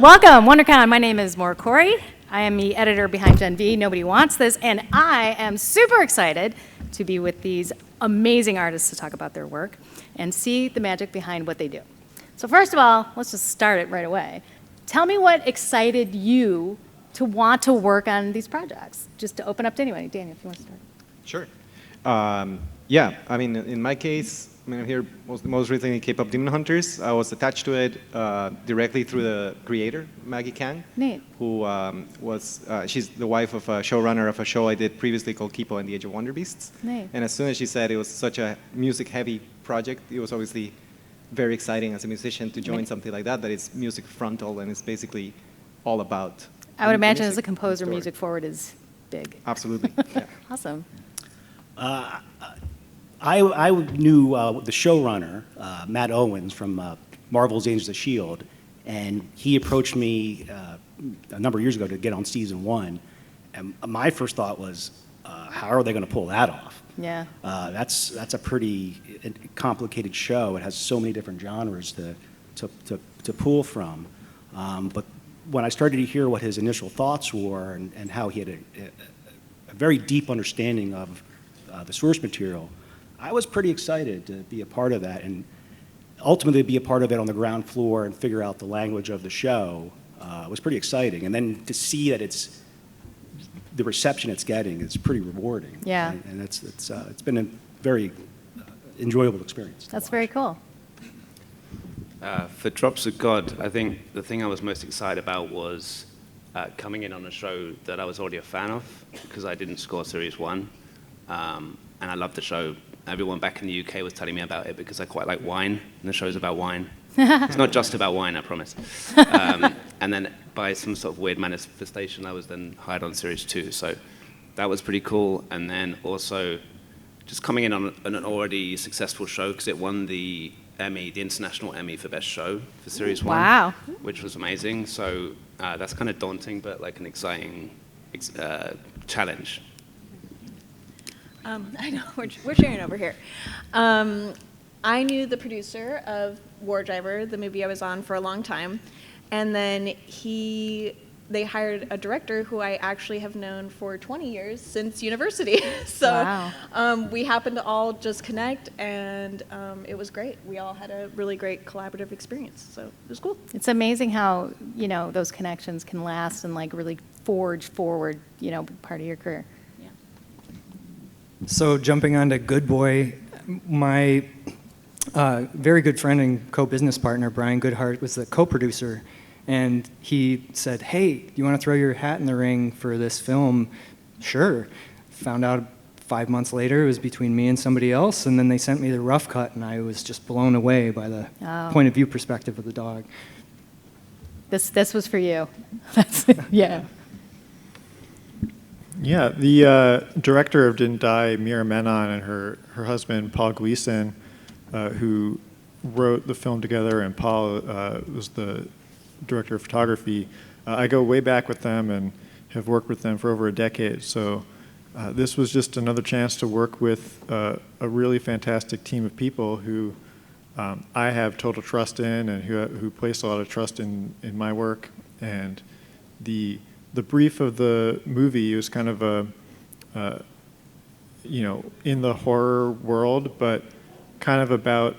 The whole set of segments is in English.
Welcome, WonderCon. My name is Maura Corey. I am the editor behind Gen V. Nobody wants this, and I am super excited to be with these amazing artists to talk about their work and see the magic behind what they do. So first of all, let's just start it right away. Tell me what excited you to want to work on these projects, just to open up to anybody. Daniel, if you want to start. Sure. Yeah, I mean, in my case, I'm here most recently in K-pop Demon Hunters. I was attached to it directly through the creator, Maggie Kang. Neat. Who she's the wife of a showrunner of a show I did previously called Kipo and the Age of Wonder Beasts. Neat. And as soon as she said it was such a music-heavy project, it was obviously very exciting as a musician to join something like that it's music frontal and it's basically all about I would imagine as a music composer, story. music forward is big. Absolutely. Yeah. Awesome. I knew the showrunner, Matt Owens, from Marvel's Agents of S.H.I.E.L.D., and he approached me a number of years ago to get on season 1. And my first thought was, how are they going to pull that off? Yeah. That's a pretty complicated show. It has so many different genres to pull from. But when I started to hear what his initial thoughts were and how he had a very deep understanding of the source material, I was pretty excited to be a part of that and ultimately be a part of it on the ground floor and figure out the language of the show was pretty exciting. And then to see that it's the reception it's getting is pretty rewarding. Yeah. And it's been a very enjoyable experience. That's very cool. For Drops of God, I think the thing I was most excited about was coming in on a show that I was already a fan of because I didn't score Series 1. And I loved the show. Everyone back in the UK was telling me about it because I quite like wine, and the show's about wine. It's not just about wine, I promise. And then by some sort of weird manifestation, I was then hired on Series 2. So that was pretty cool. And then also just coming in on an already successful show because it won the Emmy, the International Emmy for Best Show for Series 1. Wow. Which was amazing. So that's kind of daunting, but like an exciting challenge. I know, we're sharing over here. I knew the producer of Wardriver, the movie I was on for a long time, and then they hired a director who I actually have known for 20 years since university. So wow. We happened to all just connect, and it was great. We all had a really great collaborative experience, so it was cool. It's amazing how, those connections can last and like really forge forward, part of your career. So jumping on to Good Boy, my very good friend and co-business partner, Brian Goodhart, was the co-producer, and he said, hey, do you want to throw your hat in the ring for this film? Sure. Found out 5 months later it was between me and somebody else, and then they sent me the rough cut, and I was just blown away by the point of view perspective of the dog. This was for you. Yeah. Yeah, the director of Didn't Die, Mira Menon, and her husband, Paul Gleason, who wrote the film together, and Paul was the director of photography. I go way back with them and have worked with them for over a decade. So this was just another chance to work with a really fantastic team of people who I have total trust in and who place a lot of trust in my work. And the brief of the movie was kind of in the horror world, but kind of about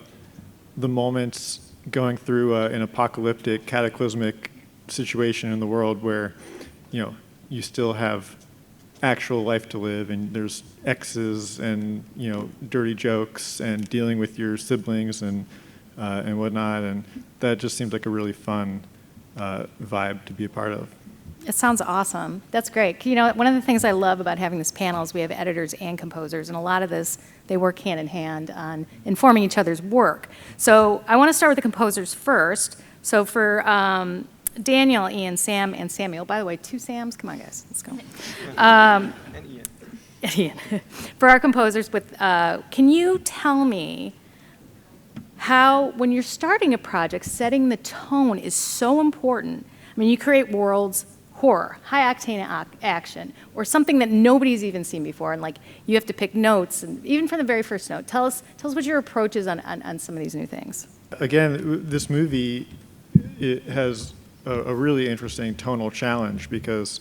the moments going through an apocalyptic, cataclysmic situation in the world where, you still have actual life to live, and there's exes and, dirty jokes and dealing with your siblings and whatnot, and that just seems like a really fun vibe to be a part of. It sounds awesome. That's great. One of the things I love about having this panel is we have editors and composers, and a lot of this, they work hand in hand on informing each other's work. So I want to start with the composers first. So for Daniel, Ian, Sam, and Samuel, by the way, 2 Sams, come on guys, let's go. And Ian. For our composers, can you tell me how, when you're starting a project, setting the tone is so important? I mean, you create worlds, horror, high-octane action, or something that nobody's even seen before, and you have to pick notes, and even from the very first note, tell us what your approach is on some of these new things. Again, this movie, it has a really interesting tonal challenge, because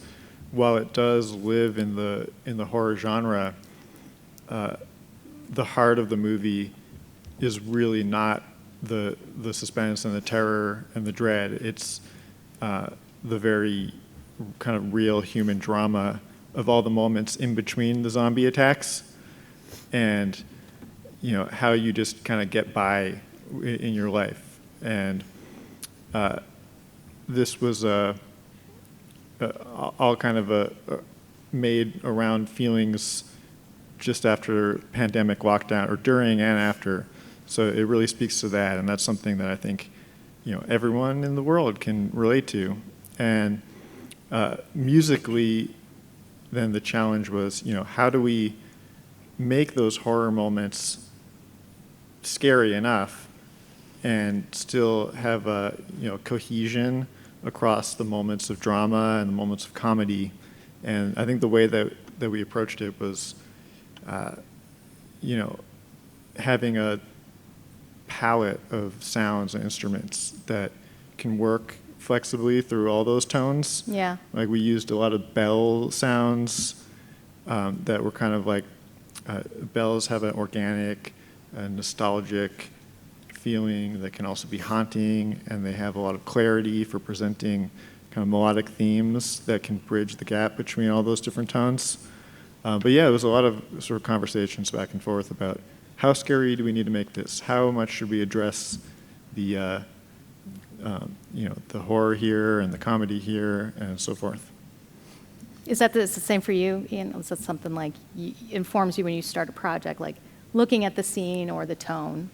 while it does live in the horror genre, the heart of the movie is really not the suspense and the terror and the dread. It's the very kind of real human drama of all the moments in between the zombie attacks, and how you just kind of get by in your life. And this was all kind of made around feelings just after pandemic lockdown, or during and after. So it really speaks to that, and that's something that I think everyone in the world can relate to. And musically, then the challenge was, how do we make those horror moments scary enough and still have a cohesion across the moments of drama and the moments of comedy. And I think the way that we approached it was having a palette of sounds and instruments that can work flexibly through all those tones. Yeah. Like, we used a lot of bell sounds that were kind of like, bells have an organic, nostalgic feeling that can also be haunting, and they have a lot of clarity for presenting kind of melodic themes that can bridge the gap between all those different tones. But yeah, it was a lot of sort of conversations back and forth about how scary do we need to make this? How much should we address the horror here and the comedy here and so forth? Is that the same for you, Ian? Is that something like informs you when you start a project, like looking at the scene or the tone?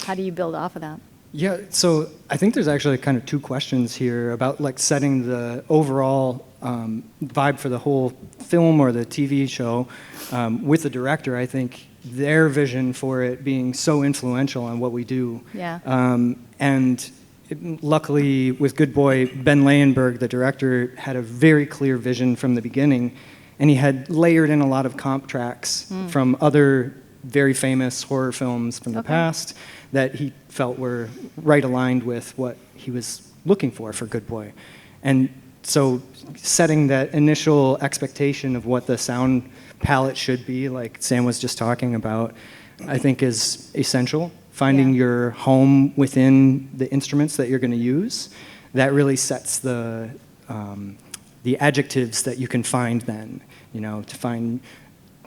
How do you build off of that? Yeah, so I think there's actually kind of two questions here about like setting the overall vibe for the whole film or the TV show with the director. I think their vision for it being so influential on what we do. Yeah. Luckily, with Good Boy, Ben Leyenberg, the director, had a very clear vision from the beginning, and he had layered in a lot of comp tracks from other very famous horror films from the past that he felt were right aligned with what he was looking for Good Boy. And so setting that initial expectation of what the sound palette should be, like Sam was just talking about, I think is essential. Finding your home within the instruments that you're going to use, that really sets the adjectives that you can find then, to find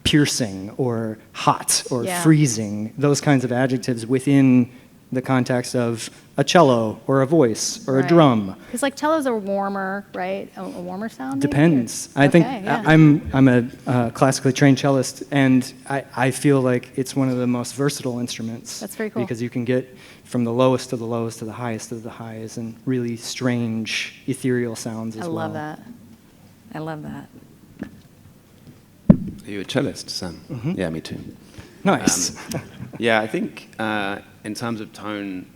piercing or hot or freezing, those kinds of adjectives within the context of a cello or a voice or a drum. Because like cellos are warmer, right? A warmer sound? Depends. I think I'm a classically trained cellist, and I feel like it's one of the most versatile instruments. That's very cool. Because you can get from the lowest of the lows to the highest of the highs, and really strange, ethereal sounds as well. I love that. I love that. Are you a cellist, Sam? Mm-hmm. Yeah, me too. Nice. Yeah, I think in terms of tone,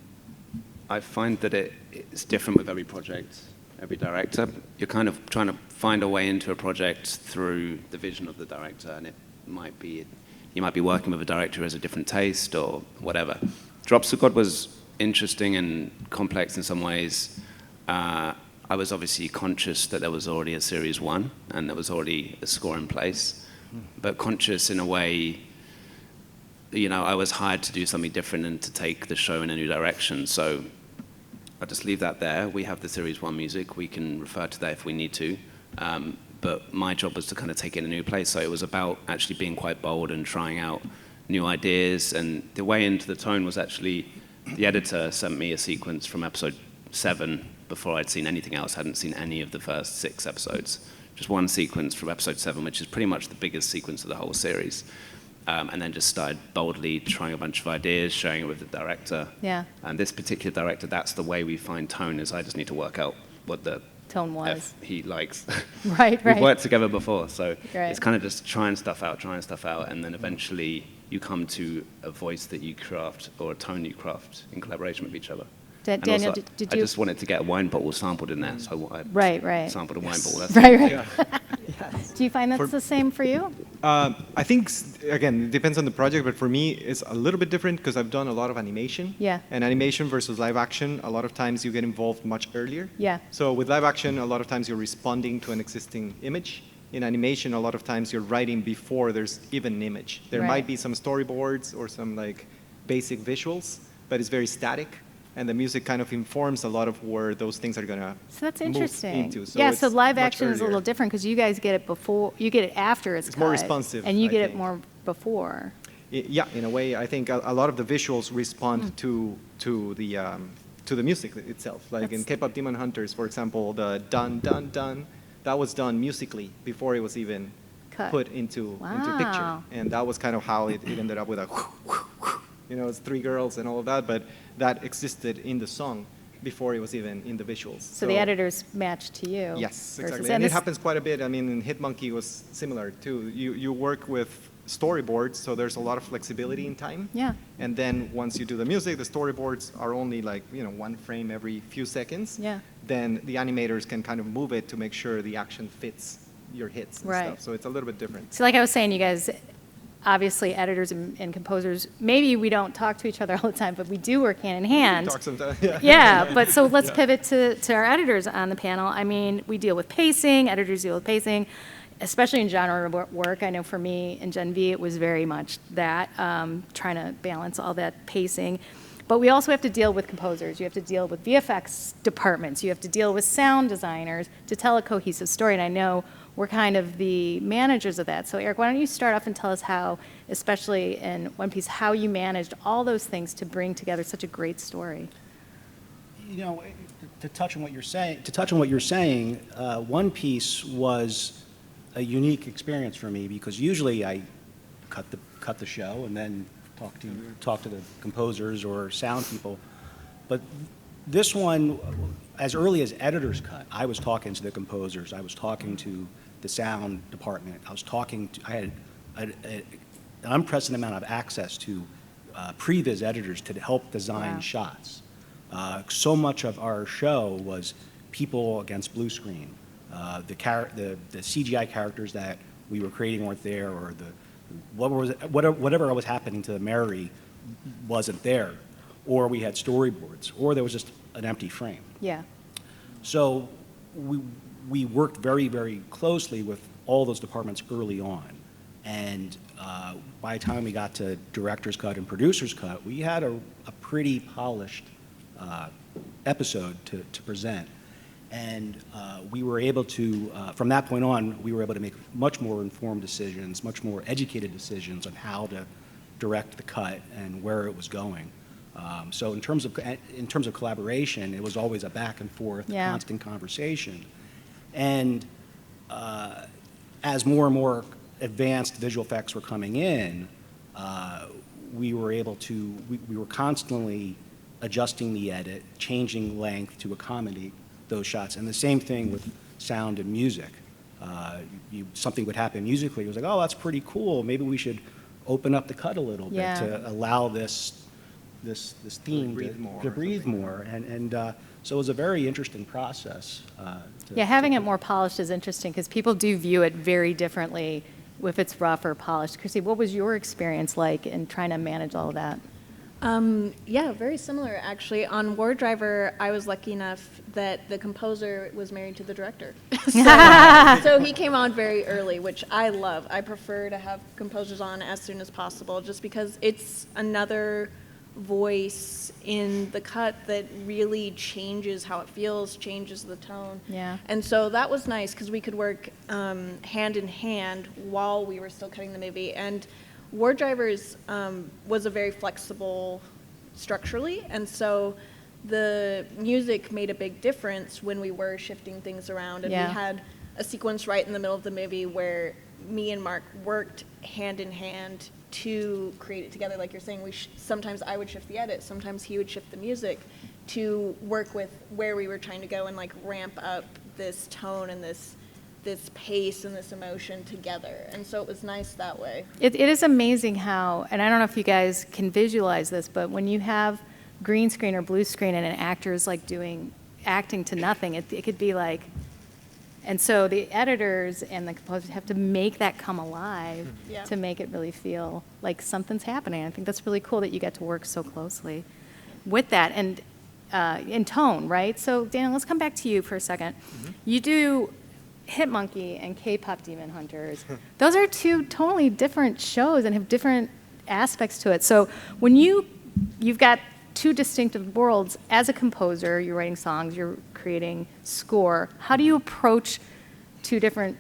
I find that it's different with every project, every director. You're kind of trying to find a way into a project through the vision of the director, and it might be, you might be working with a director who has a different taste or whatever. Drops of God was interesting and complex in some ways. I was obviously conscious that there was already a series 1 and there was already a score in place, but conscious in a way, I was hired to do something different and to take the show in a new direction. So I'll just leave that there. We have the series 1 music. We can refer to that if we need to. But my job was to kind of take it in a new place. So it was about actually being quite bold and trying out new ideas. And the way into the tone was actually, the editor sent me a sequence from episode 7 before I'd seen anything else. I hadn't seen any of the first 6 episodes. Just one sequence from episode 7, which is pretty much the biggest sequence of the whole series. And then just started boldly trying a bunch of ideas, sharing it with the director. Yeah. And this particular director, that's the way we find tone, is I just need to work out what the Tone was. F he likes. Right. We've worked together before, so Right. it's kind of just trying stuff out, and then eventually you come to a voice that you craft or a tone you craft in collaboration with each other. And Daniel, also, did I you? just wanted to get a wine bottle sampled in there, so I Right. sampled a wine bottle. That's Right. Do you find that's the same for you? I think, again, it depends on the project, but for me, it's a little bit different because I've done a lot of animation. Yeah. And animation versus live action, a lot of times you get involved much earlier. Yeah. So with live action, a lot of times you're responding to an existing image. In animation, a lot of times you're writing before there's even an image. There Right. might be some storyboards or some like basic visuals, but it's very static. And the music kind of informs a lot of where those things are gonna So that's move interesting. into. Yeah, so it's live much action is a little earlier. different because you guys get it before, you get it after it's It's more cut, responsive, and you I get it think. more before. Yeah, in a way, I think a lot of the visuals respond to the music itself. Like in That's- K-pop Demon Hunters, for example, the dun dun dun, that was done musically before it was even Cut. put into picture, Wow. and that was kind of how it ended up with a, it's 3 girls and all of that, but that existed in the song before it was even in the visuals. So the editors match to you. Yes, versus- exactly. And it this- happens quite a bit. I mean, in Hitmonkey was similar too. You work with storyboards, so there's a lot of flexibility in time. Yeah. And then once you do the music, the storyboards are only like, 1 frame every few seconds. Yeah. Then the animators can kind of move it to make sure the action fits your hits and Right. stuff. So it's a little bit different. So like I was saying, you guys, obviously editors and composers, maybe we don't talk to each other all the time, but we do work hand in hand. Talk sometimes. Yeah, but so let's pivot to our editors on the panel. I mean, we deal with pacing, editors deal with pacing, especially in genre work. I know for me in Gen V, it was very much that, trying to balance all that pacing. But we also have to deal with composers. You have to deal with VFX departments. You have to deal with sound designers to tell a cohesive story. And I know we're kind of the managers of that. So Eric, why don't you start off and tell us how, especially in One Piece, how you managed all those things to bring together such a great story. To touch on what you're saying, One Piece was a unique experience for me because usually I cut the show and then talk to the composers or sound people, but this one, as early as editor's cut, I was talking to the composers, I was talking to the sound department, I had an unprecedented amount of access to previs editors to help design Wow. shots. So much of our show was people against blue screen. The CGI characters that we were creating weren't there, or whatever was happening to Mary wasn't there, or we had storyboards, or there was just an empty frame. Yeah. So we worked very, very closely with all those departments early on. And by the time we got to director's cut and producer's cut, we had a pretty polished episode to present. And we were able to, from that point on, we were able to make much more informed decisions, much more educated decisions on how to direct the cut and where it was going. So in terms of collaboration, it was always a back and forth, Yeah. constant conversation. And as more and more advanced visual effects were coming in, we were constantly adjusting the edit, changing length to accommodate those shots. And the same thing with sound and music. Something would happen musically, it was like, oh, that's pretty cool, maybe we should open up the cut a little bit Yeah. to allow this theme breathe more to or breathe something. more. And so it was a very interesting process. Yeah, having it more polished is interesting because people do view it very differently if it's rough or polished. Kristi, what was your experience like in trying to manage all of that? Yeah, very similar actually. On Wardriver, I was lucky enough that the composer was married to the director. So he came on very early, which I love. I prefer to have composers on as soon as possible just because it's another voice in the cut that really changes how it feels, changes the tone. Yeah. And so that was nice because we could work hand in hand while we were still cutting the movie. And Wardriver's was a very flexible structurally, and so the music made a big difference when we were shifting things around. And Yeah. we had a sequence right in the middle of the movie where me and Mark worked hand in hand to create it together. Like you're saying, sometimes I would shift the edit, sometimes he would shift the music to work with where we were trying to go and like ramp up this tone and this pace and this emotion together. And so it was nice that way. It is amazing how, and I don't know if you guys can visualize this, but when you have green screen or blue screen and an actor is like acting to nothing, it could be like And so the editors and the composers have to make that come alive Yeah. to make it really feel like something's happening. I think that's really cool that you get to work so closely with that and in tone, right? So Daniel, let's come back to you for a second. You do Hitmonkey and K-pop Demon Hunters. Those are two totally different shows and have different aspects to it. So when you've got two distinctive worlds, as a composer, you're writing songs, you're creating score. How do you approach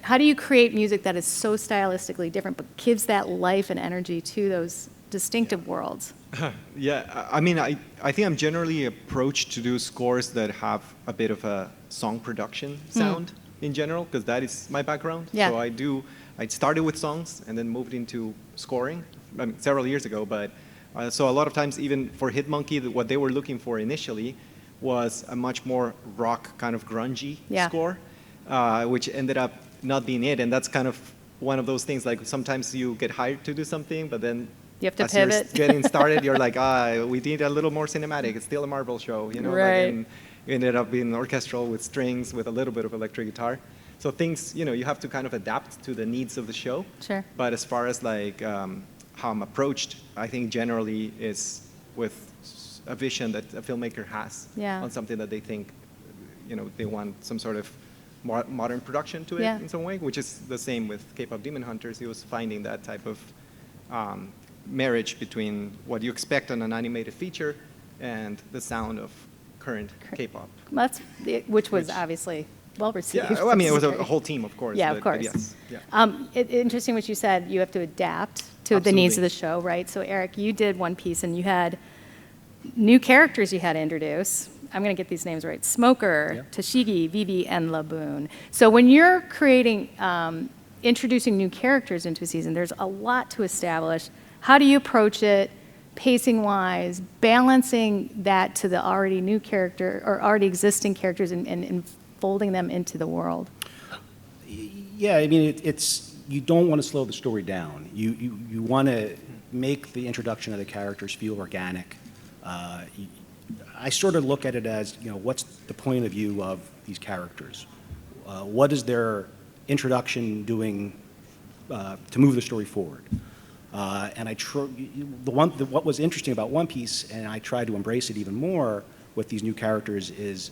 how do you create music that is so stylistically different but gives that life and energy to those distinctive worlds? Yeah, I mean, I think I'm generally approached to do scores that have a bit of a song production sound in general, because that is my background. Yeah. So I started with songs and then moved into scoring several years ago, but so a lot of times, even for Hitmonkey, what they were looking for initially was a much more rock kind of grungy score, which ended up not being it. And that's kind of one of those things, like sometimes you get hired to do something, but then You have to as you're pivot. getting started, you're like, we need a little more cinematic. It's still a Marvel show, you know? Right. And it ended up being orchestral with strings, with a little bit of electric guitar. So things, you have to kind of adapt to the needs of the show. Sure. But as far as like how I'm approached, I think generally is with a vision that a filmmaker has on something that they think, they want some sort of modern production to it in some way, which is the same with K-pop Demon Hunters. He was finding that type of marriage between what you expect on an animated feature and the sound of current K-pop. Which was obviously well received. Yeah, I mean, it was a whole team, of course. Yeah, but of course. Yes, yeah. Interesting what you said. You have to adapt to the needs of Absolutely. the show, right? So Eric, you did one piece and you had new characters you had to introduce. I'm going to get these names right. Smoker, Tashigi, Vivi, and Laboon. So when you're creating, introducing new characters into a season, there's a lot to establish. How do you approach it, pacing-wise, balancing that to the already new character or already existing characters and folding them into the world? Yeah, I mean, you don't want to slow the story down. You want to make the introduction of the characters feel organic. I sort of look at it as, what's the point of view of these characters? What is their introduction doing to move the story forward? And what was interesting about One Piece, and I tried to embrace it even more with these new characters, is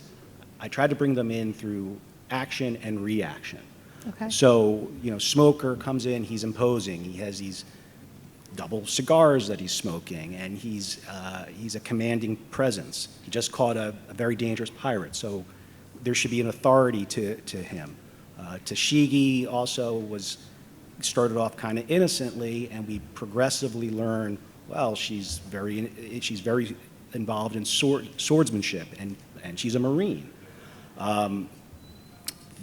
I tried to bring them in through action and reaction. Okay. So, Smoker comes in, he's imposing, he has these double cigars that he's smoking, and he's a commanding presence. He just caught a very dangerous pirate, so there should be an authority to him. Tashigi also started off kind of innocently, and we progressively learn, well, she's very involved in swordsmanship, and she's a Marine.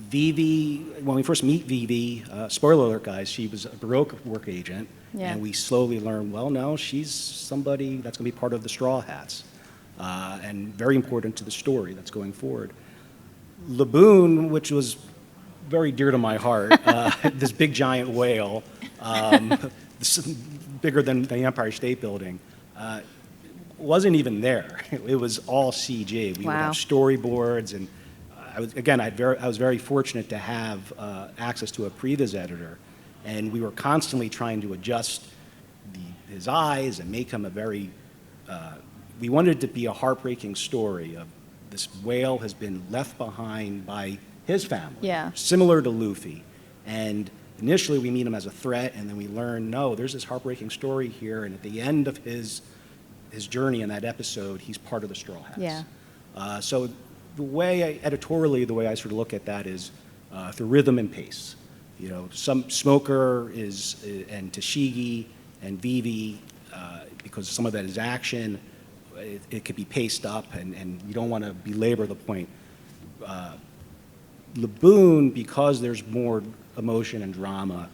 Vivi, when we first meet Vivi, spoiler alert, guys, she was a Baroque work agent, and we slowly learn, well, no, she's somebody that's going to be part of the Straw Hats, and very important to the story that's going forward. Laboon, which was very dear to my heart, this big giant whale, bigger than the Empire State Building, wasn't even there. It was all CG. We would have storyboards, and I was very fortunate to have access to a previs editor, and we were constantly trying to adjust his eyes and make him we wanted it to be a heartbreaking story of this whale has been left behind by his family, similar to Luffy. And initially we meet him as a threat, and then we learn, no, there's this heartbreaking story here, and at the end of his journey in that episode, he's part of the Straw Hats. Yeah. So editorially, the way I sort of look at that is through rhythm and pace. Some Smoker and Tashigi and Vivi, because some of that is action, it could be paced up, and you don't want to belabor the point. Laboon, because there's more emotion and drama,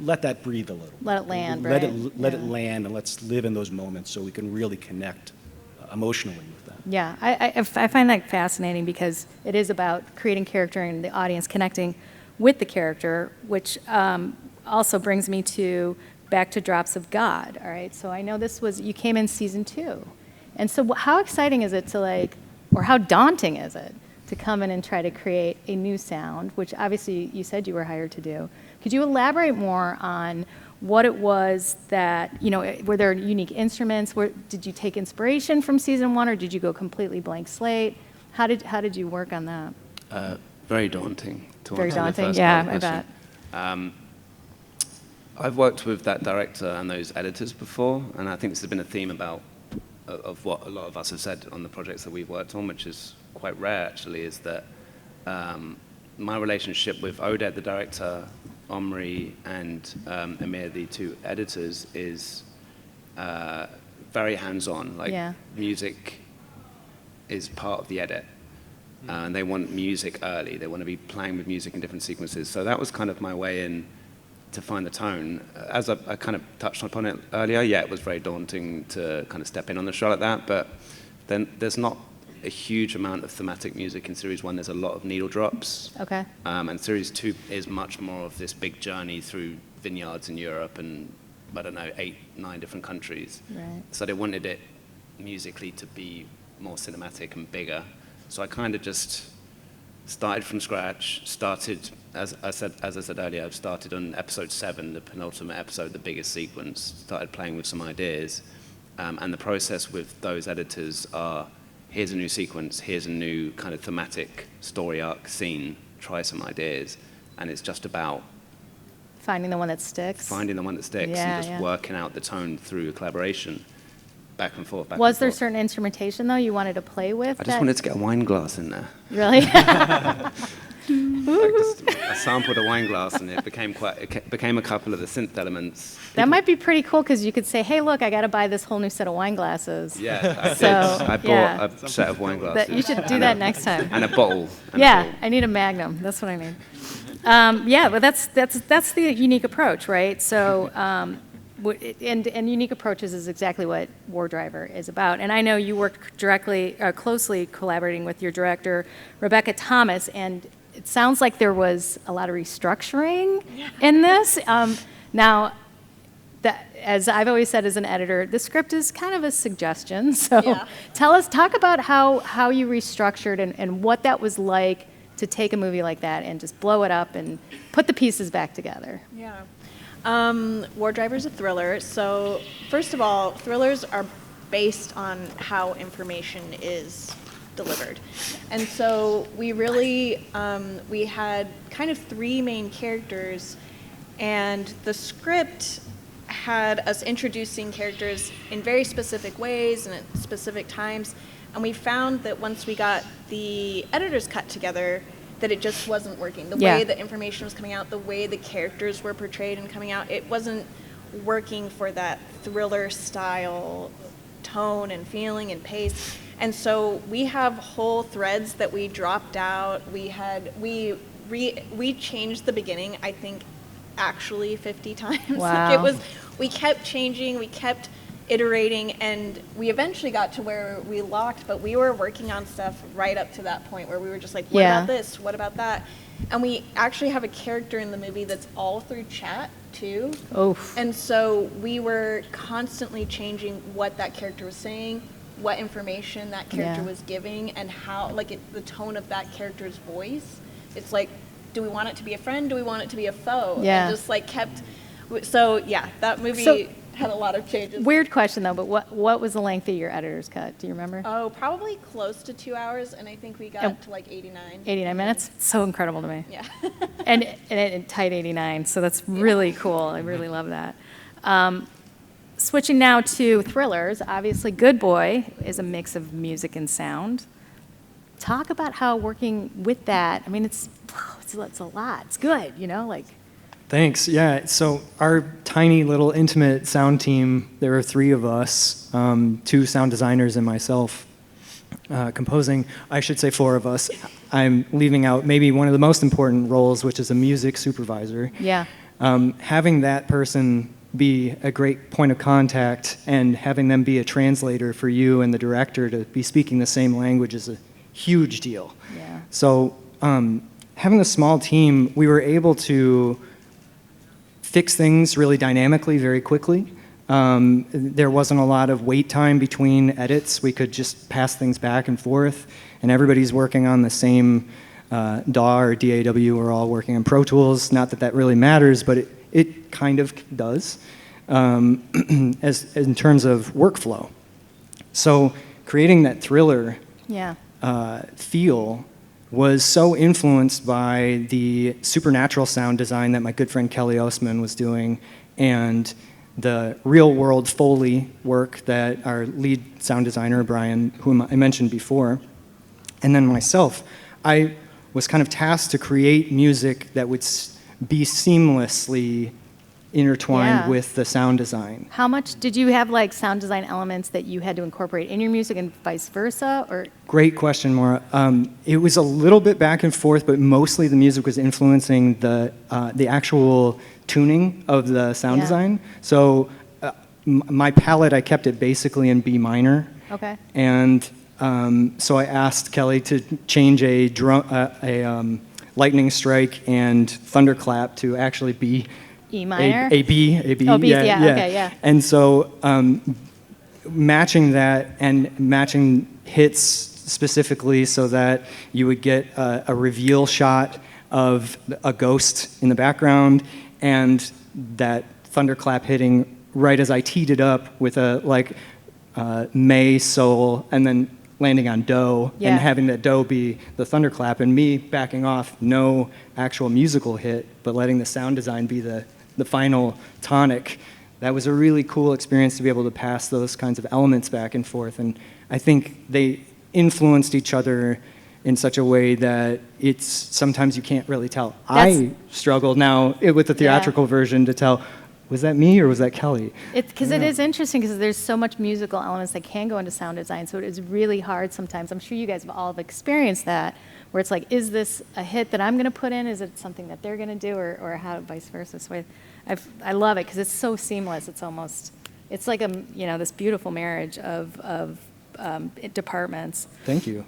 let that breathe a little. Let it land, let right? Let it land, and let's live in those moments so we can really connect emotionally with them. Yeah, I find that fascinating because it is about creating character and the audience connecting with the character, which also brings me back to Drops of God, all right? So I know you came in season 2. And so how exciting is it or how daunting is it to come in and try to create a new sound, which obviously you said you were hired to do. Could you elaborate more on what it was that, were there unique instruments? Did you take inspiration from season 1, or did you go completely blank slate? How did you work on that? Very daunting. Very daunting, I bet. I've worked with that director and those editors before, and I think this has been a theme of what a lot of us have said on the projects that we've worked on, which is quite rare actually, is that my relationship with Oded, the director, Omri, and Amir, the 2 editors, is very hands-on. Music is part of the edit. And they want music early. They want to be playing with music in different sequences. So that was kind of my way in to find the tone. As I kind of touched upon it earlier, yeah, it was very daunting to kind of step in on the show like that, but then there's not a huge amount of thematic music in Series 1. There's a lot of needle drops. Okay. And Series 2 is much more of this big journey through vineyards in Europe and, 8, 9 different countries. Right. So they wanted it musically to be more cinematic and bigger. So I kind of just started from scratch, as I said earlier, I've started on episode 7, the penultimate episode, the biggest sequence, started playing with some ideas. And the process with those editors are, here's a new sequence, here's a new kind of thematic story arc scene, try some ideas. And it's just about finding the one that sticks. And just working out the tone through a collaboration. Back and forth. Was there certain instrumentation, though, you wanted to play with? I just wanted to get a wine glass in there. Really? I sampled a wine glass, and it became a couple of the synth elements. That might be pretty cool, because you could say, hey, look, I got to buy this whole new set of wine glasses. Yeah, I did. I bought a set of wine glasses. You should do that next time. And a bottle. I need a Magnum. That's what I need. But that's the unique approach, right? So, and unique approaches is exactly what Wardriver is about. And I know you worked closely collaborating with your director, Rebecca Thomas, and it sounds like there was a lot of restructuring in this. Now, as I've always said as an editor, the script is kind of a suggestion. So talk about how you restructured and what that was like to take a movie like that and just blow it up and put the pieces back together. Yeah. Wardriver is a thriller. So first of all, thrillers are based on how information is delivered. And so we really, we had kind of 3 main characters, and the script had us introducing characters in very specific ways and at specific times. And we found that once we got the editor's cut together, that it just wasn't working. The way the information was coming out, the way the characters were portrayed and coming out, it wasn't working for that thriller style tone and feeling and pace. And so we have whole threads that we dropped out. We changed the beginning, I think, actually 50 times. Wow. We kept changing, we kept iterating, and we eventually got to where we locked, but we were working on stuff right up to that point where we were just like, what about this? What about that? And we actually have a character in the movie that's all through chat too. Oof. And so we were constantly changing what that character was saying, what information that character was giving, and how, the tone of that character's voice. It's like, do we want it to be a friend? Do we want it to be a foe? Yeah. And just kept, that movie had a lot of changes. Weird question, though, but what was the length of your editor's cut? Do you remember? Oh, probably close to 2 hours, and I think we got to 89. 89 minutes? It's so incredible to me. Yeah. and tight 89, so that's really cool. I really love that. Switching now to thrillers, obviously Good Boy is a mix of music and sound. Talk about how working with that, I mean, it's a lot. It's good, Thanks. Yeah. So our tiny little intimate sound team, there are 3 of us, 2 sound designers and myself composing. I should say 4 of us. I'm leaving out maybe one of the most important roles, which is a music supervisor. Yeah. Having that person be a great point of contact and having them be a translator for you and the director to be speaking the same language is a huge deal. Yeah. So having a small team, we were able to fix things really dynamically, very quickly. There wasn't a lot of wait time between edits. We could just pass things back and forth. and everybody's working on the same DAW or DAW. We're all working on Pro Tools. Not that that really matters, but it kind of does as in terms of workflow. So creating that thriller feel was so influenced by the supernatural sound design that my good friend Kelly Osman was doing, and the real-world Foley work that our lead sound designer, Brian, whom I mentioned before, and then myself. I was kind of tasked to create music that would be seamlessly intertwined with the sound design. How much did you have like sound design elements that you had to incorporate in your music and vice versa, or? Great question, Maura. It was a little bit back and forth, but mostly the music was influencing the actual tuning of the sound design. So my palette, I kept it basically in B minor. Okay. And so I asked Kelly to change a lightning strike and thunderclap to actually be E minor? A B. Oh, B, okay, yeah. And so matching that and matching hits specifically so that you would get a reveal shot of a ghost in the background and that thunderclap hitting right as I teed it up with a May, Sol, and then landing on Do and having that Do be the thunderclap and me backing off, no actual musical hit, but letting the sound design be the final tonic. That was a really cool experience to be able to pass those kinds of elements back and forth. And I think they influenced each other in such a way that it's sometimes you can't really tell. I struggle now with the theatrical version to tell, was that me or was that Kelly? Because it is interesting because there's so much musical elements that can go into sound design, so it is really hard sometimes. I'm sure you guys have all experienced that, where it's like, is this a hit that I'm going to put in? Is it something that they're going to do, or how vice versa? So I love it because it's so seamless. It's like this beautiful marriage of departments. Thank you.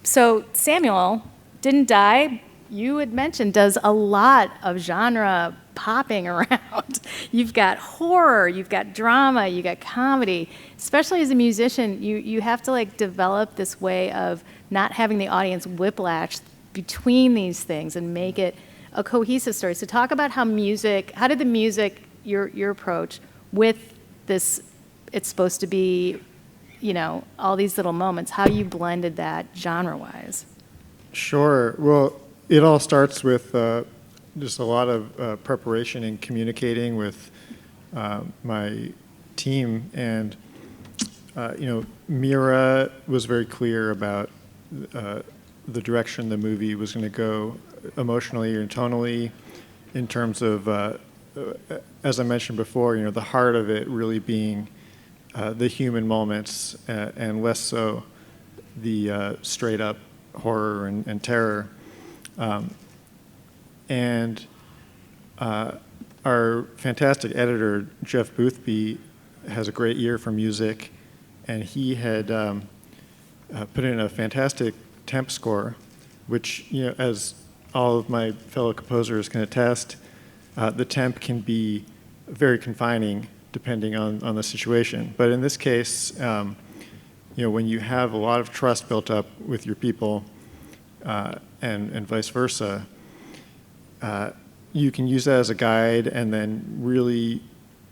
So Samuel Didn't Die, you had mentioned, does a lot of genre popping around. You've got horror, you've got drama, you've got comedy. Especially as a musician, you have to develop this way of not having the audience whiplash between these things and make it a cohesive story. So talk about how did the music, your approach with this, it's supposed to be, all these little moments, how you blended that genre-wise? Sure. Well, it all starts with just a lot of preparation and communicating with my team. And, Mira was very clear about the direction the movie was going to go emotionally and tonally in terms of, as I mentioned before, the heart of it really being the human moments and less so the straight up horror and terror. And our fantastic editor, Jeff Boothby, has a great ear for music, and he had put in a fantastic temp score, which, as all of my fellow composers can attest, the temp can be very confining depending on the situation. But in this case, when you have a lot of trust built up with your people and vice versa, you can use that as a guide and then really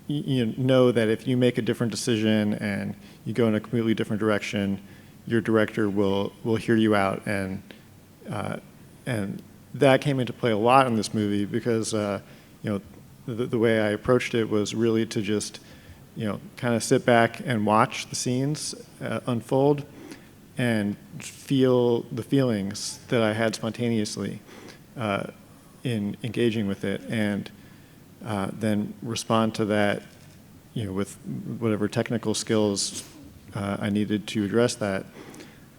know that if you make a different decision and you go in a completely different direction, your director will hear you out. And that came into play a lot in this movie because the way I approached it was really to just kind of sit back and watch the scenes unfold and feel the feelings that I had spontaneously in engaging with it, and then respond to that with whatever technical skills I needed to address that.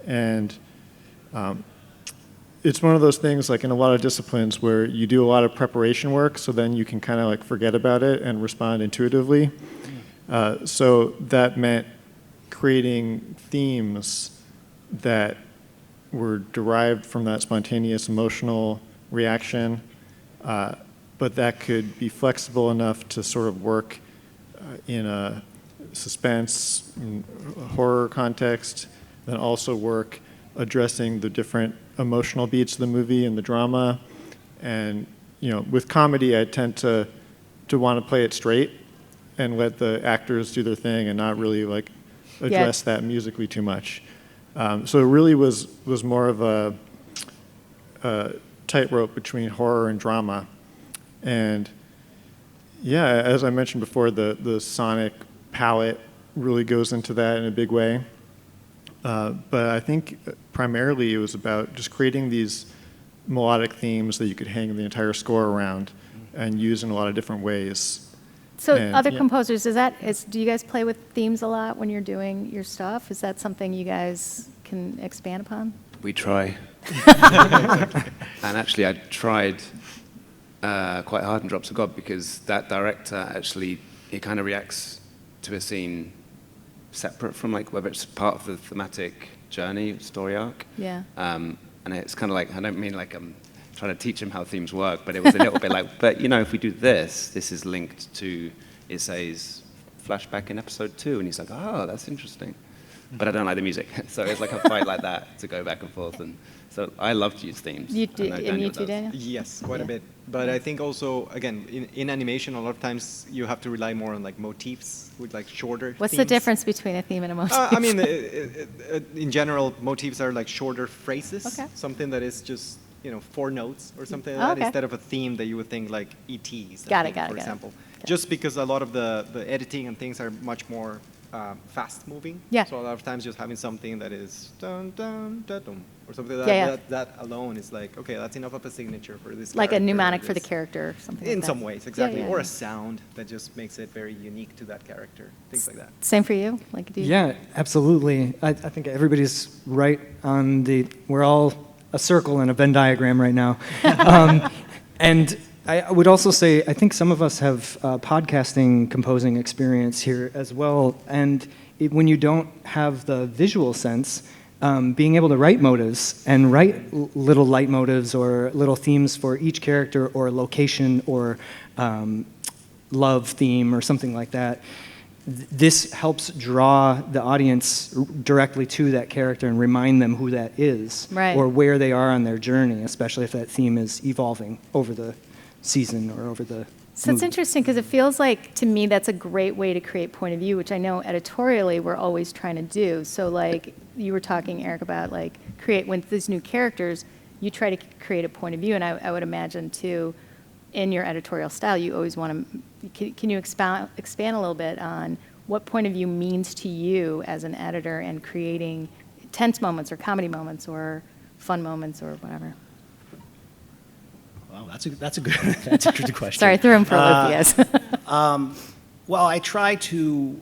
And it's one of those things, like in a lot of disciplines, where you do a lot of preparation work, so then you can kind of forget about it and respond intuitively. So that meant creating themes that were derived from that spontaneous emotional reaction, but that could be flexible enough to sort of work in a suspense, horror context, then also work addressing the different emotional beats of the movie and the drama. And with comedy, I tend to want to play it straight and let the actors do their thing and not really like address that musically too much. So it really was more of a tightrope between horror and drama. And yeah, as I mentioned before, the sonic palette really goes into that in a big way. But I think primarily it was about just creating these melodic themes that you could hang the entire score around and use in a lot of different ways. So other composers, do you guys play with themes a lot when you're doing your stuff? Is that something you guys can expand upon? We try. And actually, I tried quite hard in Drops of God because that director actually, he kind of reacts to a scene separate from like whether it's part of the thematic journey, story arc. Yeah. And it's kind of like, I don't mean like I'm trying to teach him how themes work, but it was a little bit like, but if we do this is linked to Issei's flashback in episode 2, and he's like, oh, that's interesting. But I don't like the music, so it's like a fight like that to go back and forth. And so I love to use themes. You do, and you too, Daniel? Yes, quite a bit. But I think also, again, in animation, a lot of times you have to rely more on like motifs with like shorter What's themes. the difference between a theme and a motif? I mean, in general, motifs are like shorter phrases. Okay. Something that is just 4 notes or something like that, okay. instead of a theme that you would think like ETs. Got it, for example. Just because a lot of the editing and things are much more fast moving. Yeah. So a lot of times just having something that is dun dun dun dun or something like Yeah, that alone is like, okay, that's enough of a signature for this. Like a character, mnemonic for the character or something like in that. some ways, exactly. Yeah, Or yeah. a sound that just makes it very unique to that character. Things like that. Same for you? Like, do you? Yeah, absolutely. I think everybody's right on we're all a circle in a Venn diagram right now. And I would also say, I think some of us have podcasting composing experience here as well. And when you don't have the visual sense, being able to write motives and write little leitmotifs or little themes for each character or location or love theme or something like that, this helps draw the audience directly to that character and remind them who that is, right, or where they are on their journey, especially if that theme is evolving over the season or over the So it's interesting because it feels like, to me, that's a great way to create point of view, which I know editorially we're always trying to do. So like you were talking, Eric, about like when these new characters, you try to create a point of view. And I would imagine too, in your editorial style, you always want to, can you expand a little bit on what point of view means to you as an editor and creating tense moments or comedy moments or fun moments or whatever? Well, that's a good question. Sorry, I threw him for a loop, yes. Well, I try to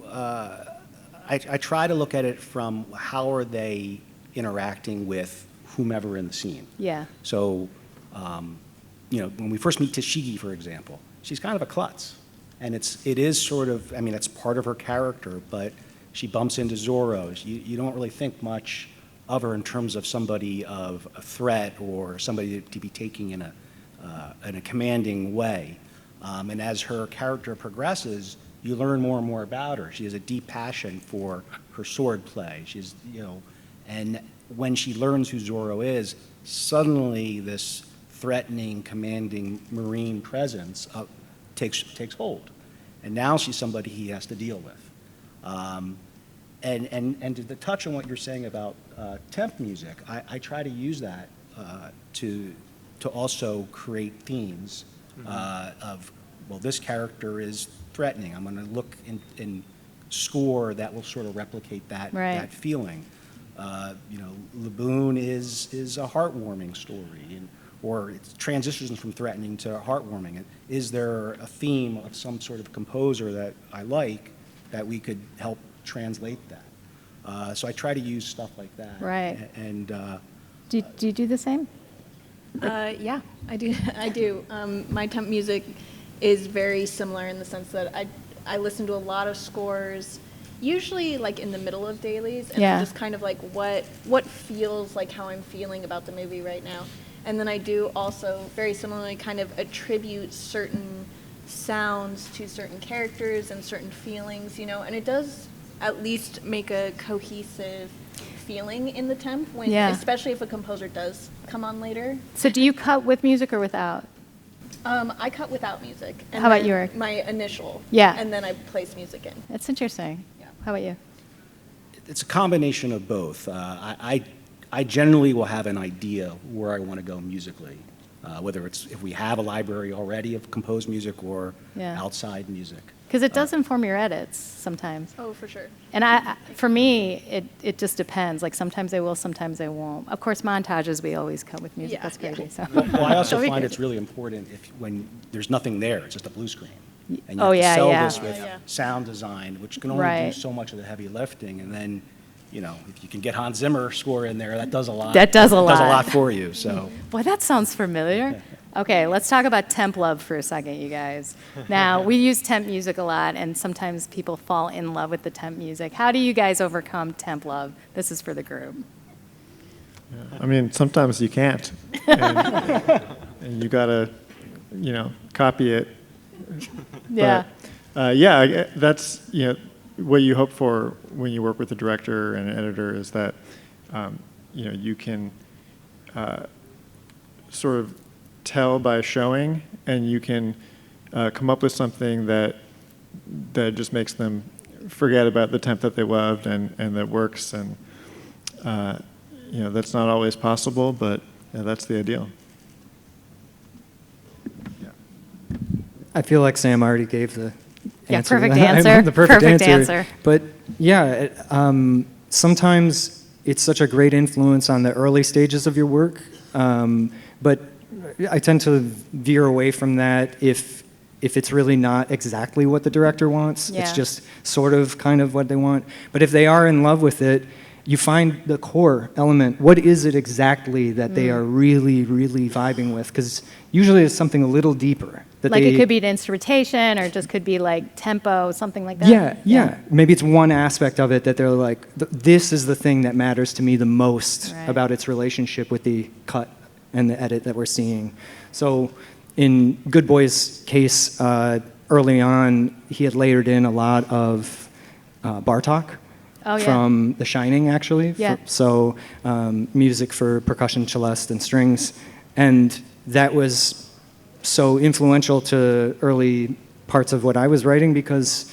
look at it from how are they interacting with whomever in the scene. Yeah. So, when we first meet Tashigi, for example, she's kind of a klutz, and it is sort of, I mean, that's part of her character, but she bumps into Zorro. You don't really think much of her in terms of somebody of a threat or somebody to be taking in a commanding way. And as her character progresses, you learn more and more about her. She has a deep passion for her sword play. And when she learns who Zorro is, suddenly this threatening, commanding Marine presence takes hold. And now she's somebody he has to deal with. And to touch on what you're saying about temp music, I try to use that to also create themes of, well, this character is threatening. I'm going to look in score that will sort of replicate that, right, that feeling. Laboon is a heartwarming story, or it transitions from threatening to heartwarming. Is there a theme of some sort of composer that I like that we could help translate that? So I try to use stuff like that. Right. And do you do the same? Yeah, I do. I do. My temp music is very similar in the sense that I listen to a lot of scores, usually like in the middle of dailies, and Yeah. just kind of like what feels like how I'm feeling about the movie right now. And then I do also very similarly kind of attribute certain sounds to certain characters and certain feelings, and it does at least make a cohesive feeling in the temp, when, especially if a composer does come on later. So do you cut with music or without? I cut without music. And How about then you, Eric? My initial. Yeah. And then I place music in. That's interesting. Yeah. How about you? It's a combination of both. I generally will have an idea where I want to go musically, whether it's if we have a library already of composed music or outside music. Because it does inform your edits sometimes. Oh, for sure. And for me, it just depends. Like sometimes I will, sometimes I won't. Of course, montages we always cut with music. That's crazy. So. Well, I also find it's really important when there's nothing there, it's just a blue screen. And you Oh, have to yeah, sell yeah. this with sound design, which can only do so much of the heavy lifting. And then, if you can get Hans Zimmer score in there, that does a lot. That does a lot. Does a lot for you. So. Boy, that sounds familiar. Okay, let's talk about temp love for a second, you guys. Now, we use temp music a lot, and sometimes people fall in love with the temp music. How do you guys overcome temp love? This is for the group. I mean, sometimes you can't. And you got to, copy it. Yeah. But, that's, what you hope for when you work with a director and an editor is that, you can sort of tell by showing, and you can come up with something that just makes them forget about the temp that they loved and that works. And that's not always possible, but that's the ideal. I feel like Sam already gave the answer. Perfect answer. The perfect answer. But sometimes it's such a great influence on the early stages of your work, but I tend to veer away from that if it's really not exactly what the director wants. It's just sort of kind of what they want. But if they are in love with it, you find the core element. What is it exactly that they are really, really vibing with? Because usually it's something a little deeper. It could be an instrumentation, or it just could be like tempo, something like that? Yeah. Maybe it's one aspect of it that they're like, this is the thing that matters to me the most about its relationship with the cut and the edit that we're seeing. So in Good Boy's case, early on, he had layered in a lot of Bartók. From The Shining, actually. So music for percussion, celeste, and strings. And that was so influential to early parts of what I was writing because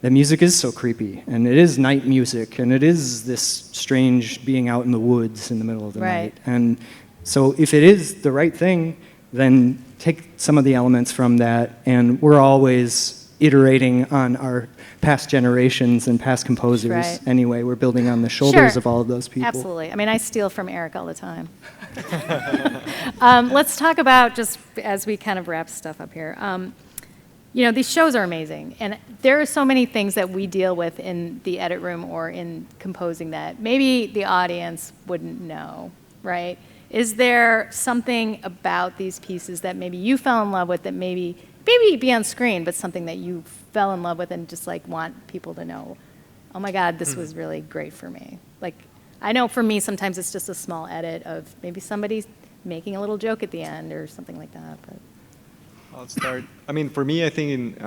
the music is so creepy. And it is night music. And it is this strange being out in the woods in the middle of the night. And so if it is the right thing, then take some of the elements from that. And we're always iterating on our past generations and past composers. Anyway, we're building on the shoulders of all of those people. Absolutely. I mean, I steal from Eric all the time. Let's talk about, just as we kind of wrap stuff up here, these shows are amazing. And there are so many things that we deal with in the edit room or in composing that maybe the audience wouldn't know, right? Is there something about these pieces that maybe you fell in love with that maybe be on screen, but something that you fell in love with and just like want people to know, oh my God, this was really great for me. Like, I know for me, sometimes it's just a small edit of maybe somebody's making a little joke at the end or something like that. But I'll start. I mean, for me, I think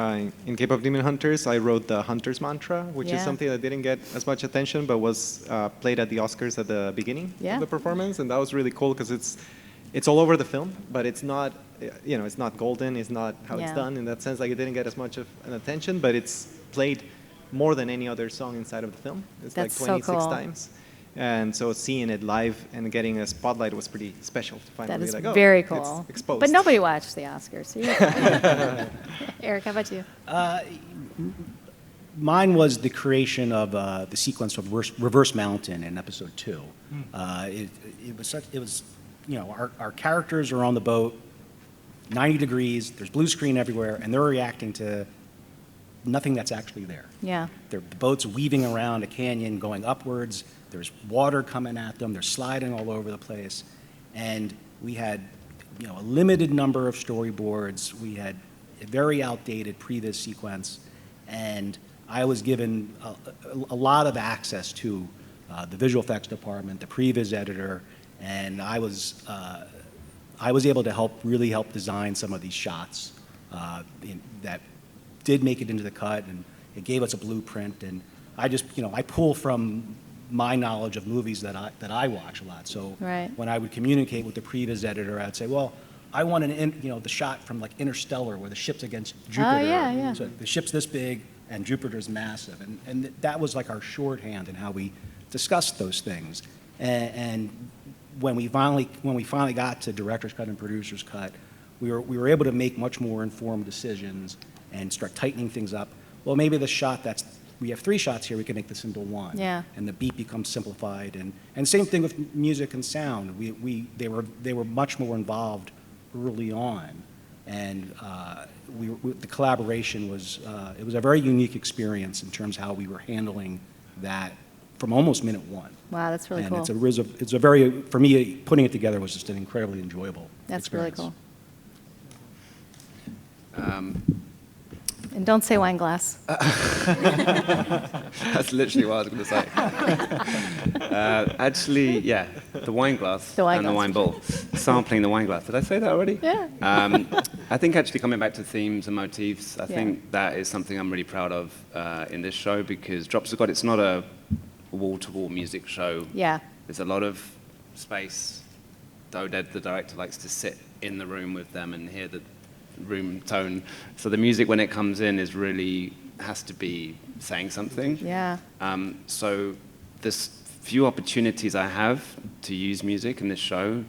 in Cape of Demon Hunters, I wrote the Hunter's Mantra, which is something that didn't get as much attention, but was played at the Oscars at the beginning of the performance, and that was really cool because it's all over the film, but it's not, it's not golden, it's not how it's done in that sense. Like, it didn't get as much of an attention, but it's played more than any other song inside of the film. It's That's like 26 so cool. times. And so seeing it live and getting a spotlight was pretty special to finally that is be like, very cool. It's exposed. But nobody watched the Oscars, so you're fine. Eric, how about you? Mine was the creation of the sequence of Reverse Mountain in episode 2. It was our characters are on the boat, 90 degrees, there's blue screen everywhere, and they're reacting to nothing that's actually there. Yeah. The boat's weaving around a canyon going upwards, there's water coming at them, they're sliding all over the place, and we had a limited number of storyboards, we had a very outdated previs sequence, and I was given a lot of access to the visual effects department, the previs editor, and I was able to really help design some of these shots that did make it into the cut, and it gave us a blueprint. And I just, I pull from my knowledge of movies that I watch a lot. So Right. when I would communicate with the previs editor, I'd say, well, I want the shot from like Interstellar where the ship's against Jupiter. yeah. So the ship's this big and Jupiter's massive, and that was like our shorthand in how we discussed those things. And when we finally got to director's cut and producer's cut, we were able to make much more informed decisions and start tightening things up. Well, maybe the shot we have 3 shots here, we can make this into 1. Yeah. And the beat becomes simplified. And same thing with music and sound. They were much more involved early on. And the collaboration was a very unique experience in terms of how we were handling that from almost minute 1. Wow, that's really cool. And it's a very, for me, putting it together was just an incredibly enjoyable That's experience. really cool. And don't say wine glass. That's literally what I was going to say. Actually, yeah, the wine glass The wine and the glass, wine for bowl. Sampling the wine glass. Did I say that already? Yeah. I think actually coming back to themes and motifs, I Yeah. think that is something I'm really proud of in this show, because Drops of God, it's not a wall-to-wall music show. Yeah. There's a lot of space. Oded, the director, likes to sit in the room with them and hear the room tone. So the music, when it comes in, has to be saying something. Yeah. So there's few opportunities I have to use music in this show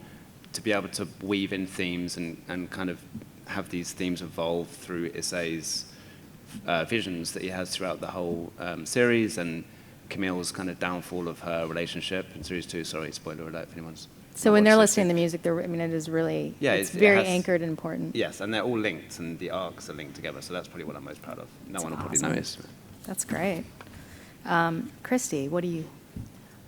to be able to weave in themes and kind of have these themes evolve through Issei's visions that he has throughout the whole series, and Camille's kind of downfall of her relationship in series 2. Sorry, spoiler alert if anyone's. So when they're listening to the music, it is really, it's very anchored and important. Yes, and they're all linked, and the arcs are linked together, so that's probably what I'm most proud of. No one will probably awesome. notice. That's great. Kristi, what do you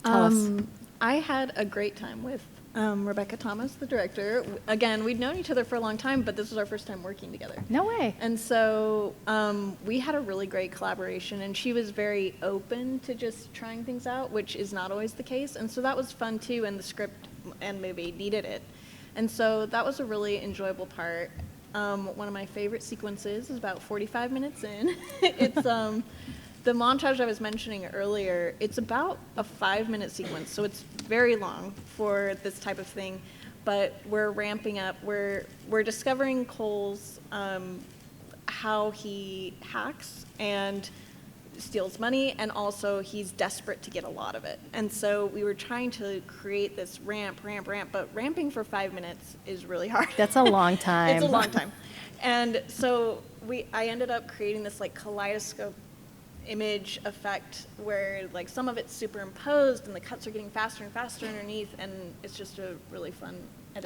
tell us? I had a great time with Rebecca Thomas, the director. Again, we'd known each other for a long time, but this was our first time working together. No way. And so we had a really great collaboration, and she was very open to just trying things out, which is not always the case. And so that was fun too, and the script and movie needed it. And so that was a really enjoyable part. One of my favorite sequences is about 45 minutes in. It's the montage I was mentioning earlier. It's about a 5-minute sequence, so it's very long for this type of thing. But we're ramping up. We're discovering Cole's how he hacks and steals money, and also he's desperate to get a lot of it. And so we were trying to create this ramp, but ramping for 5 minutes is really hard. That's a long time. It's a long time. And so I ended up creating this like kaleidoscope image effect where like some of it's superimposed and the cuts are getting faster and faster underneath, and it's just a really fun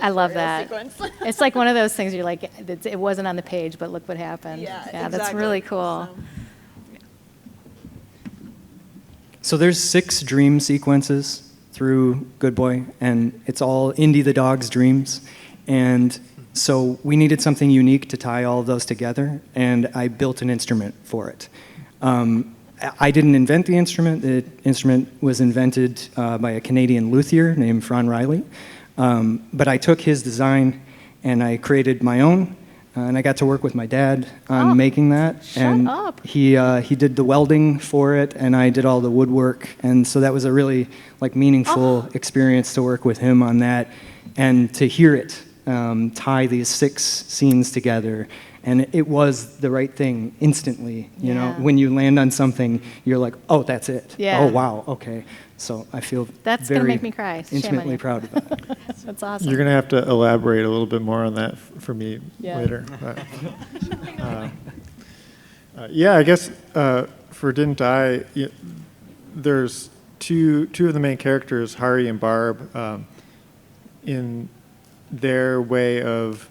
I love that. sequence. It's like one of those things you're like, it wasn't on the page, but look what happened. Yeah, That's exactly. really cool. So there's 6 dream sequences through Good Boy, and it's all Indy the dog's dreams. And so we needed something unique to tie all of those together, and I built an instrument for it. I didn't invent the instrument. The instrument was invented by a Canadian luthier named Fran Riley. But I took his design and I created my own, and I got to work with my dad on making that. Shut up. He did the welding for it, and I did all the woodwork, and so that was a really meaningful experience to work with him on that, and to hear it tie these 6 scenes together. And it was the right thing instantly. You know, when you land on something, you're like, oh, that's it. Yeah. Oh, wow, okay. So I feel That's gonna very make me cry. Shame on intimately you. proud of that. That's awesome. You're going to have to elaborate a little bit more on that for me Yeah. later. But, yeah, I guess for Didn't Die, there's two of the main characters, Hari and Barb, in their way of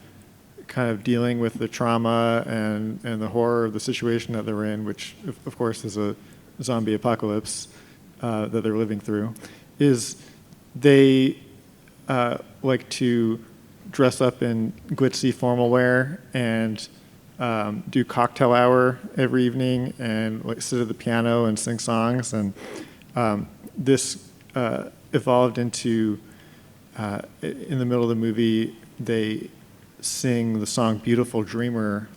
kind of dealing with the trauma and the horror of the situation that they're in, which of course is a zombie apocalypse that they're living through, is they like to dress up in glitzy formal wear and do cocktail hour every evening and like sit at the piano and sing songs. And this evolved into, in the middle of the movie, they sing the song Beautiful Dreamer,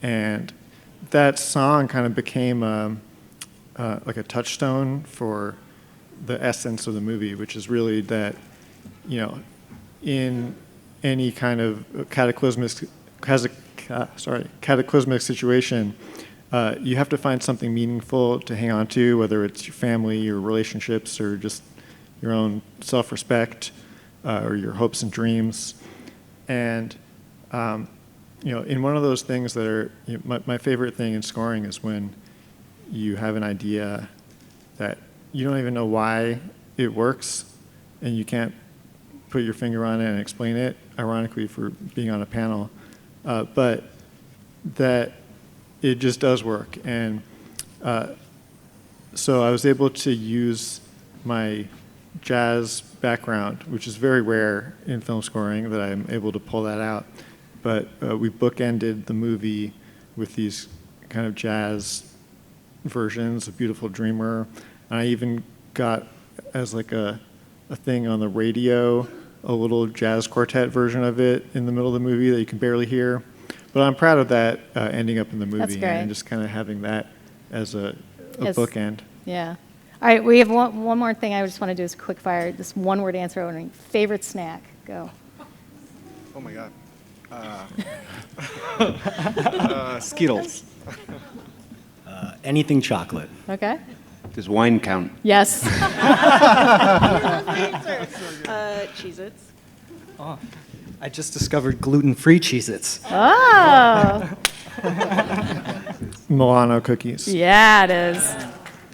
and that song kind of became like a touchstone for the essence of the movie, which is really that, in any kind of cataclysmic situation, you have to find something meaningful to hang on to, whether it's your family, your relationships, or just your own self-respect, or your hopes and dreams. And in one of those things that are, my favorite thing in scoring is when you have an idea that you don't even know why it works, and you can't put your finger on it and explain it, ironically for being on a panel, but that it just does work. And so I was able to use my jazz background, which is very rare in film scoring that I'm able to pull that out. But we bookended the movie with these kind of jazz versions of Beautiful Dreamer. And I even got, as like a thing on the radio, a little jazz quartet version of it in the middle of the movie that you can barely hear. But I'm proud of that ending up in the movie and just kind of having that as a bookend. Yeah. All right, we have one more thing I just want to do is quick fire, this one-word answer only. Favorite snack, go. Oh my God. Skittles. Anything chocolate. Okay. Does wine count? Yes. Cheez-Its. Oh, I just discovered gluten-free Cheez-Its. Oh. Milano cookies. Yeah, it is.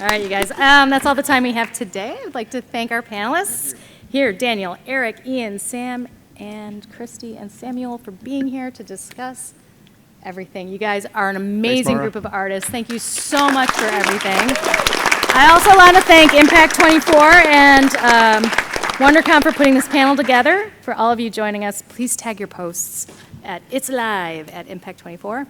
All right, you guys. That's all the time we have today. I'd like to thank our panelists here, Daniel, Eric, Ian, Sam, and Kristi and Samuel for being here to discuss everything. You guys are an amazing group of artists. Thank you so much for everything. I also want to thank Impact 24 and WonderCon for putting this panel together. For all of you joining us, please tag your posts at It's Live at Impact 24.